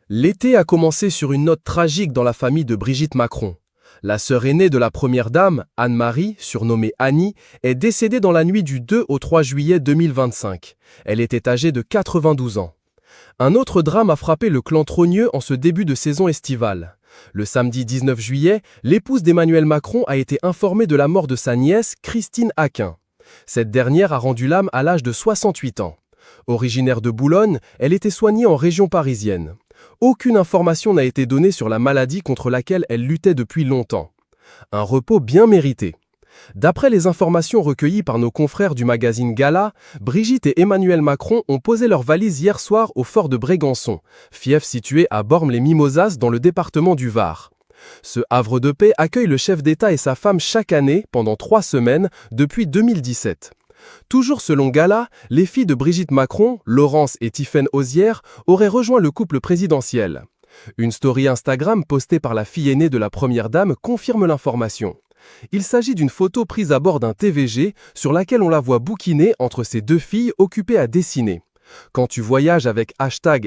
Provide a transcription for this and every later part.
L'été a commencé sur une note tragique dans la famille de Brigitte Macron. La sœur aînée de la première dame, Anne-Marie, surnommée Annie, est décédée dans la nuit du 2 au 3 juillet 2025. Elle était âgée de 92 ans. Un autre drame a frappé le clan Trogneux en ce début de saison estivale. Le samedi 19 juillet, l'épouse d'Emmanuel Macron a été informée de la mort de sa nièce, Christine Aquin. Cette dernière a rendu l'âme à l'âge de 68 ans. Originaire de Boulogne, elle était soignée en région parisienne. Aucune information n'a été donnée sur la maladie contre laquelle elle luttait depuis longtemps. Un repos bien mérité. D'après les informations recueillies par nos confrères du magazine Gala, Brigitte et Emmanuel Macron ont posé leurs valises hier soir au fort de Brégançon, fief situé à Bormes-les-Mimosas dans le département du Var. Ce havre de paix accueille le chef d'État et sa femme chaque année pendant 3 semaines depuis 2017. Toujours selon Gala, les filles de Brigitte Macron, Laurence et Tiffaine Ozière, auraient rejoint le couple présidentiel. Une story Instagram postée par la fille aînée de la première dame confirme l'information. Il s'agit d'une photo prise à bord d'un TVG sur laquelle on la voit bouquiner entre ses deux filles occupées à dessiner. Quand tu voyages avec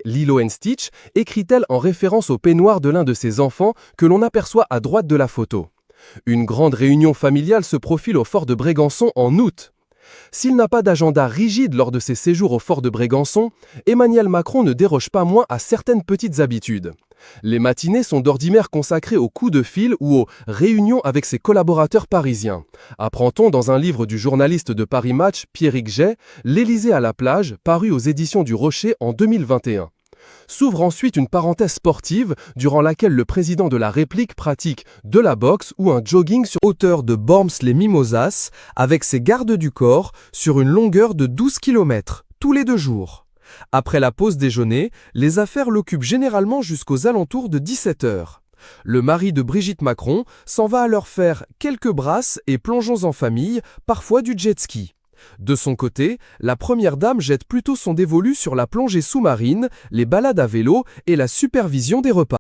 #Lilo & Stitch, écrit-elle en référence au peignoir de l'un de ses enfants que l'on aperçoit à droite de la photo. Une grande réunion familiale se profile au fort de Brégançon en août. S'il n'a pas d'agenda rigide lors de ses séjours au fort de Brégançon, Emmanuel Macron ne déroge pas moins à certaines petites habitudes. Les matinées sont d'ordinaire consacrées aux coups de fil ou aux réunions avec ses collaborateurs parisiens. Apprend-on dans un livre du journaliste de Paris Match, Pierrick Jay, L'Élysée à la plage, paru aux éditions du Rocher en 2021. S'ouvre ensuite une parenthèse sportive durant laquelle le président de la République pratique de la boxe ou un jogging sur hauteur de Bormes-les-Mimosas avec ses gardes du corps sur une longueur de 12 km tous les 2 jours. Après la pause déjeuner, les affaires l'occupent généralement jusqu'aux alentours de 17 h. Le mari de Brigitte Macron s'en va alors faire quelques brasses et plongeons en famille, parfois du jet ski. De son côté, la première dame jette plutôt son dévolu sur la plongée sous-marine, les balades à vélo et la supervision des repas.